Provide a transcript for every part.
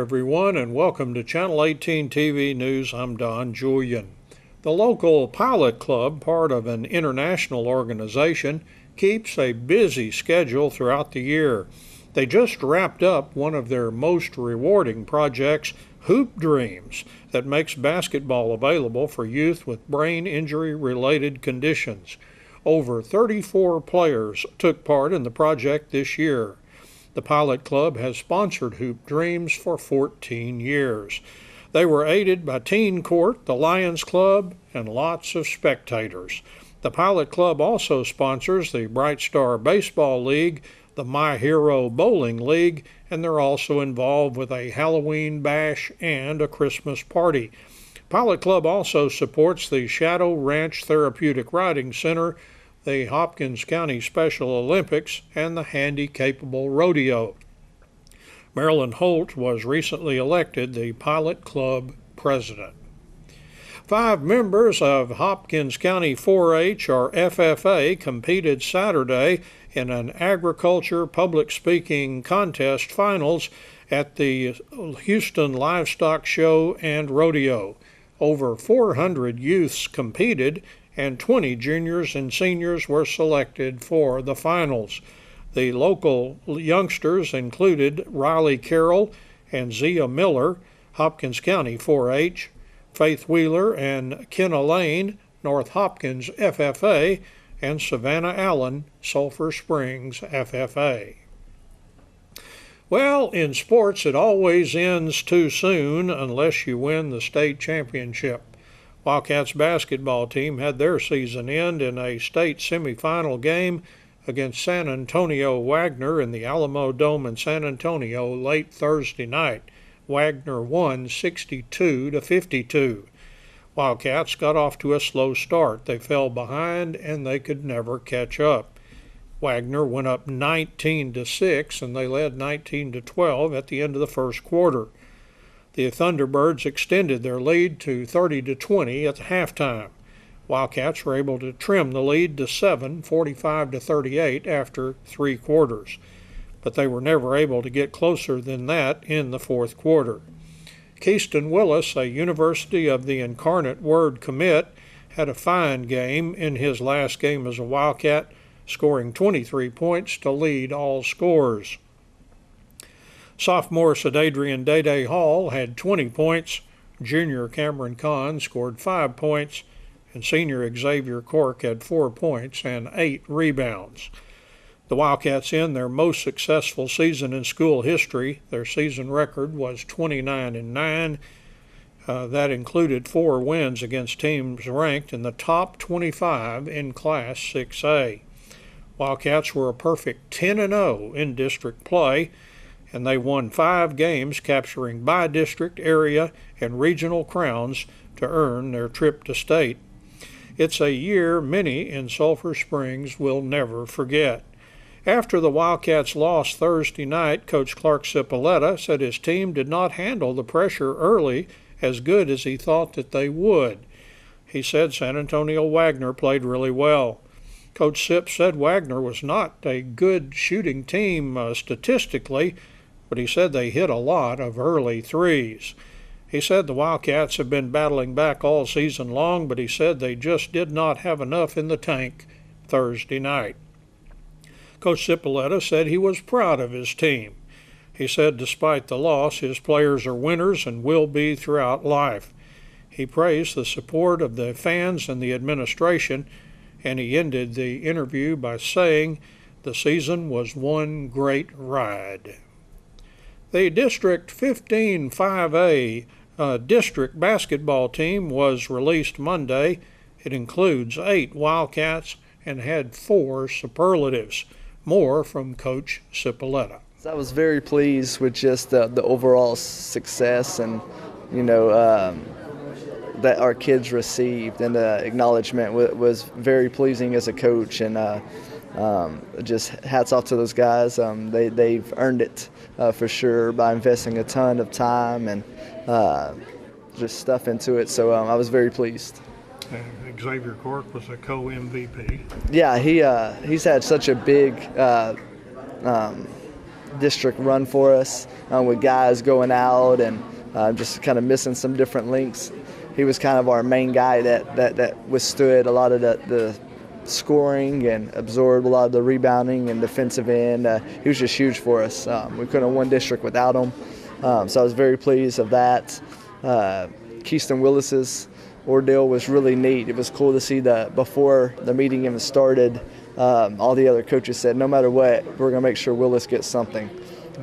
everyone, and welcome to Channel 18 TV News. I'm Don Julian. The local pilot club, part of an international organization, keeps a busy schedule throughout the year. They just wrapped up one of their most rewarding projects, Hoop Dreams, that makes basketball available for youth with brain injury-related conditions. Over 34 players took part in the project this year. The Pilot Club has sponsored Hoop Dreams for 14 years. They were aided by Teen Court, the Lions Club, and lots of spectators. The Pilot Club also sponsors the Bright Star Baseball League, the My Hero Bowling League, and they're also involved with a Halloween bash and a Christmas party. Pilot Club also supports the Shadow Ranch Therapeutic Riding Center, the Hopkins County Special Olympics, and the Handy-Capable Rodeo. Marilyn Holt was recently elected the Pilot Club president. 5 members of Hopkins County 4-H or FFA competed Saturday in an agriculture public speaking contest finals at the Houston Livestock Show and Rodeo. Over 400 youths competed, and 20 juniors and seniors were selected for the finals. The local youngsters included Riley Carroll and Zia Miller, Hopkins County 4-H, Faith Wheeler and Kenna Lane, North Hopkins FFA, and Savannah Allen, Sulphur Springs FFA. Well, in sports, it always ends too soon unless you win the state championship. Wildcats basketball team had their season end in a state semifinal game against San Antonio Wagner in the Alamo Dome in San Antonio late Thursday night. Wagner won 62-52. Wildcats got off to a slow start. They fell behind and they could never catch up. Wagner went up 19-6 and they led 19-12 at the end of the first quarter. The Thunderbirds extended their lead to 30-20 at the halftime. Wildcats were able to trim the lead to 7, 45-38 after 3 quarters, but they were never able to get closer than that in the fourth quarter. Keyston Willis, a University of the Incarnate Word commit, had a fine game in his last game as a Wildcat, scoring 23 points to lead all scorers. Sophomore Sadadrian Day Hall had 20 points, junior Cameron Kahn scored 5 points, and senior Xavier Cork had 4 points and 8 rebounds. The Wildcats end their most successful season in school history. Their season record was 29-9. That included 4 wins against teams ranked in the top 25 in Class 6A. Wildcats were a perfect 10-0 in district play, and they won 5 games, capturing by-district, area, and regional crowns to earn their trip to state. It's a year many in Sulphur Springs will never forget. After the Wildcats lost Thursday night, Coach Clark Cipolletta said his team did not handle the pressure early as good as he thought that they would. He said San Antonio Wagner played really well. Coach Sip said Wagner was not a good shooting team statistically, but he said they hit a lot of early threes. He said the Wildcats have been battling back all season long, but he said they just did not have enough in the tank Thursday night. Coach Cipolletta said he was proud of his team. He said despite the loss, his players are winners and will be throughout life. He praised the support of the fans and the administration, and he ended the interview by saying the season was one great ride. The District 15 5A district basketball team was released Monday. It includes 8 Wildcats and had 4 superlatives. More from Coach Cipolletta. I was very pleased with just the overall success and, that our kids received, and the acknowledgement was very pleasing as a coach, and just hats off to those guys. They've earned it for sure by investing a ton of time and just stuff into it, so I was very pleased. Xavier Cork was a co-MVP. Yeah, he's had such a big district run for us with guys going out and just kind of missing some different links. He was kind of our main guy that withstood a lot of the scoring and absorbed a lot of the rebounding and defensive end. He was just huge for us. We couldn't have won district without him. So I was very pleased of that. Keyston Willis's ordeal was really neat. It was cool to see that before the meeting even started, all the other coaches said, no matter what, we're going to make sure Willis gets something.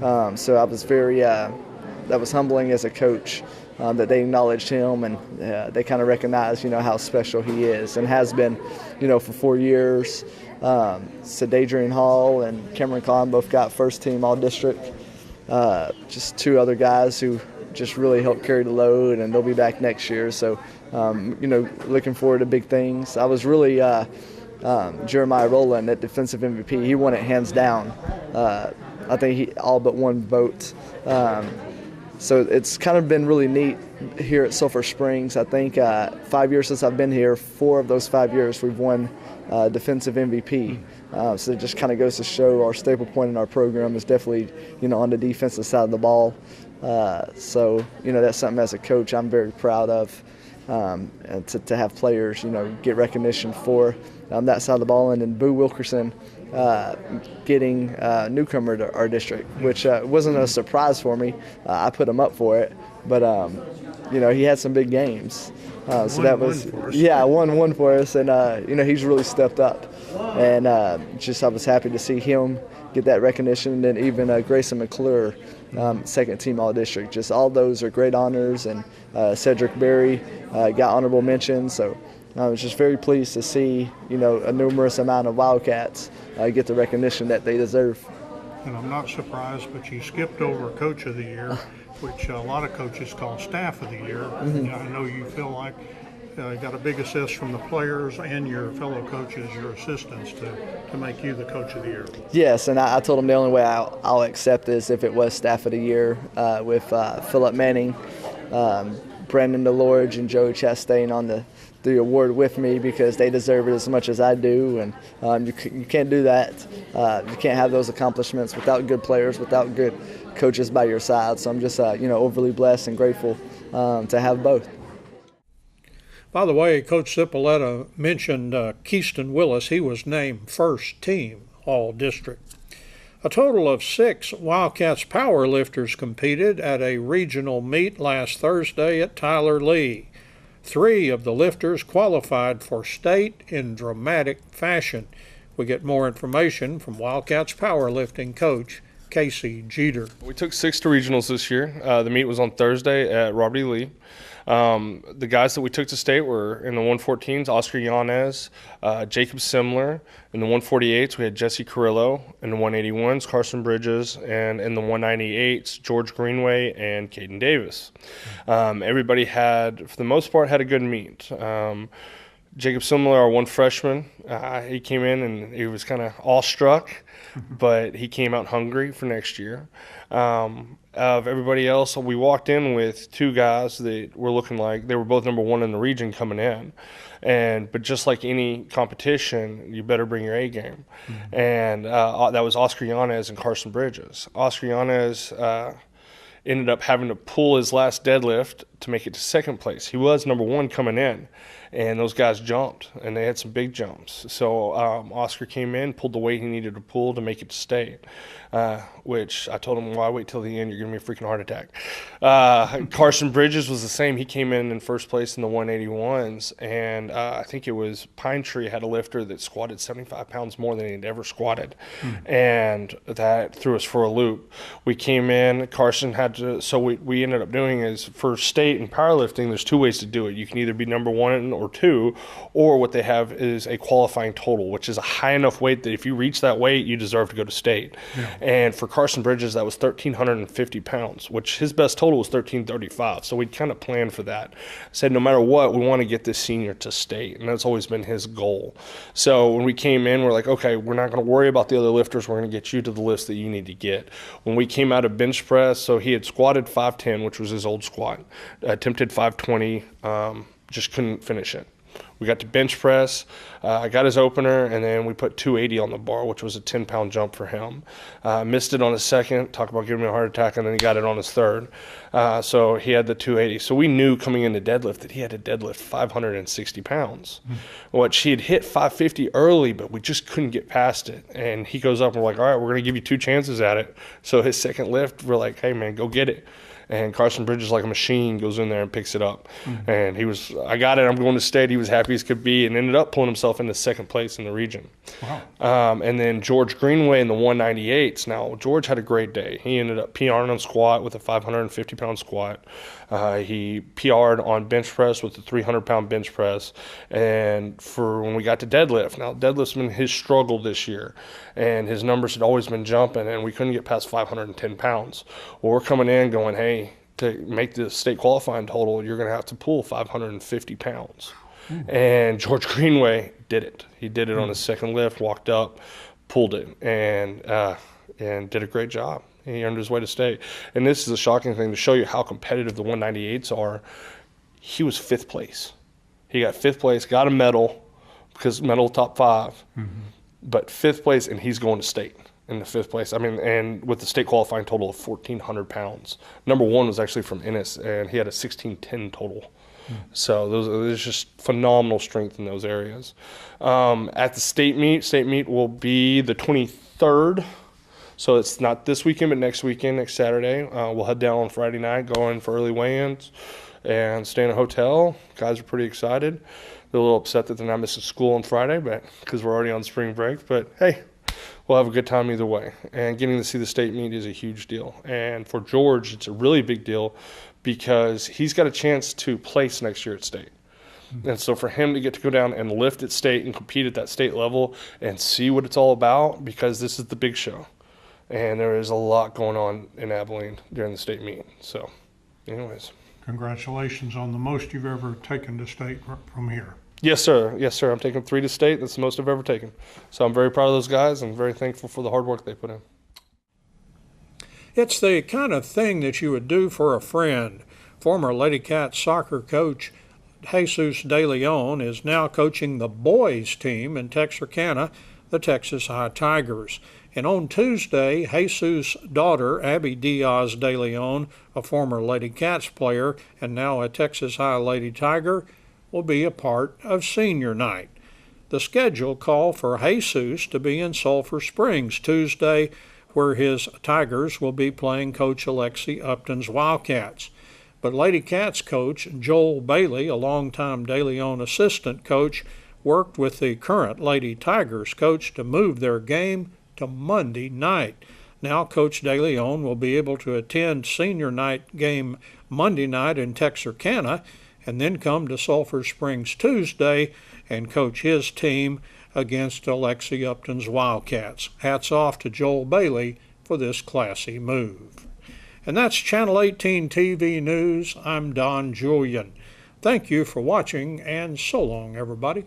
So I was very, that was humbling as a coach that they acknowledged him and they kind of recognized, how special he is and has been, for 4 years. So Adrian Hall and Cameron Kahn both got first team all district. Just two other guys who just really helped carry the load, and they'll be back next year. So, looking forward to big things. I was really Jeremiah Rowland at defensive MVP. He won it hands down. I think he all but one vote. So it's kind of been really neat here at Sulphur Springs. I think 5 years since I've been here, 4 of those 5 years we've won defensive MVP. So it just kind of goes to show our staple point in our program is definitely, on the defensive side of the ball. So, that's something as a coach I'm very proud of, and to have players, get recognition for that side of the ball. And then Boo Wilkerson getting newcomer to our district, which wasn't a surprise for me. I put him up for it, but, he had some big games. So that was, won for us, and, he's really stepped up. And I was happy to see him get that recognition, and then even Grayson McClure, second team all-district. Just all those are great honors, and Cedric Berry got honorable mention. So I was just very pleased to see, a numerous amount of Wildcats get the recognition that they deserve. And I'm not surprised, but you skipped over Coach of the Year, which a lot of coaches call Staff of the Year. Mm-hmm. I know you feel like you got a big assist from the players and your fellow coaches, your assistants, to make you the Coach of the Year. Yes, and I told them the only way I'll accept is if it was Staff of the Year with Philip Manning, Brandon DeLorge, and Joey Chastain on the award with me, because they deserve it as much as I do, and you can't do that. You can't have those accomplishments without good players, without good coaches by your side. So I'm just overly blessed and grateful to have both. By the way, Coach Cipolletta mentioned Keyston Willis. He was named first team all-district. A total of 6 Wildcats powerlifters competed at a regional meet last Thursday at Tyler Lee. 3 of the lifters qualified for state in dramatic fashion. We get more information from Wildcats powerlifting coach Casey Jeter. We took 6 to regionals this year. The meet was on Thursday at Robert E. Lee. The guys that we took to state were in the 114s, Oscar Yanez, Jacob Simler. In the 148s, we had Jesse Carrillo. In the 181s, Carson Bridges. And in the 198s, George Greenway and Caden Davis. Everybody had, for the most part, had a good meet. Jacob Simler, our one freshman, he came in and he was kind of awestruck, but he came out hungry for next year. Of everybody else, we walked in with 2 guys that were looking like they were both number 1 in the region coming in. But just like any competition, you better bring your A game. Mm-hmm. And that was Oscar Yanez and Carson Bridges. Oscar Yanez ended up having to pull his last deadlift to make it to second place. He was number 1 coming in, and those guys jumped, and they had some big jumps. So Oscar came in, pulled the weight he needed to pull to make it to state, which I told him, why wait till the end? You're giving me a freaking heart attack. Carson Bridges was the same. He came in first place in the 181s, and I think it was Pine Tree had a lifter that squatted 75 pounds more than he'd ever squatted, and that threw us for a loop. We came in, Carson had to, so we ended up doing is for state and powerlifting, there's 2 ways to do it. You can either be number 1 or 2, or what they have is a qualifying total, which is a high enough weight that if you reach that weight, you deserve to go to state. Yeah. And for Carson Bridges, that was 1,350 pounds, which his best total was 1,335. So we kind of planned for that. Said no matter what, we want to get this senior to state, and that's always been his goal. So when we came in, we're like, okay, we're not going to worry about the other lifters. We're going to get you to the list that you need to get. When we came out of bench press, so he had squatted 510, which was his old squat, attempted 520, just couldn't finish it. We got to bench press. I got his opener, and then we put 280 on the bar, which was a 10-pound jump for him. Missed it on his second. Talk about giving me a heart attack, and then he got it on his third. So he had the 280. So we knew coming into deadlift that he had to deadlift 560 pounds, which he had hit 550 early, but we just couldn't get past it. And he goes up, and we're like, all right, we're going to give you 2 chances at it. So his second lift, we're like, hey, man, go get it. And Carson Bridges, like a machine, goes in there and picks it up. And he was, I got it, I'm going to state. He was happy as could be, and ended up pulling himself into second place in the region. Wow. And then George Greenway in the 198s. Now, George had a great day. He ended up PRing on squat with a 550-pound squat. He PR'd on bench press with a 300-pound bench press. And for when we got to deadlift, now deadlift's been his struggle this year, and his numbers had always been jumping, and we couldn't get past 510 pounds. Well, we're coming in going, hey, to make the state qualifying total, you're going to have to pull 550 pounds. And George Greenway did it. He did it on his second lift, walked up, pulled it, and did a great job. He earned his way to state. And this is a shocking thing to show you how competitive the 198s are. He was 5th place. He got 5th place, got a medal, because medal top 5, but 5th place, and he's going to state in the 5th place. I mean, and with the state qualifying total of 1,400 pounds. Number 1 was actually from Ennis, and he had a 1610 total. So there's just phenomenal strength in those areas. At the state meet will be the 23rd. So it's not this weekend, but next weekend, next Saturday. We'll head down on Friday night, go in for early weigh-ins, and stay in a hotel. Guys are pretty excited. They're a little upset that they're not missing school on Friday, but because we're already on spring break. But hey, we'll have a good time either way. And getting to see the state meet is a huge deal. And for George, it's a really big deal because he's got a chance to place next year at state. And so for him to get to go down and lift at state and compete at that state level and see what it's all about, because this is the big show. And there is a lot going on in Abilene during the state meet. So anyways. Congratulations on the most you've ever taken to state from here. Yes, sir. Yes, sir. I'm taking 3 to state. That's the most I've ever taken. So I'm very proud of those guys and very thankful for the hard work they put in. It's the kind of thing that you would do for a friend. Former Lady Cats soccer coach Jesus De Leon is now coaching the boys team in Texarkana, the Texas High Tigers. And on Tuesday, Jesus' daughter, Abby Diaz De Leon, a former Lady Cats player and now a Texas High Lady Tiger, will be a part of senior night. The schedule called for Jesus to be in Sulphur Springs Tuesday, where his Tigers will be playing Coach Alexi Upton's Wildcats. But Lady Cats coach Joel Bailey, a longtime De Leon assistant coach, worked with the current Lady Tigers coach to move their game to Monday night. Now Coach De Leon will be able to attend senior night game Monday night in Texarkana and then come to Sulphur Springs Tuesday and coach his team against Alexi Upton's Wildcats. Hats off to Joel Bailey for this classy move. And that's Channel 18 TV News. I'm Don Julian. Thank you for watching, and so long, everybody.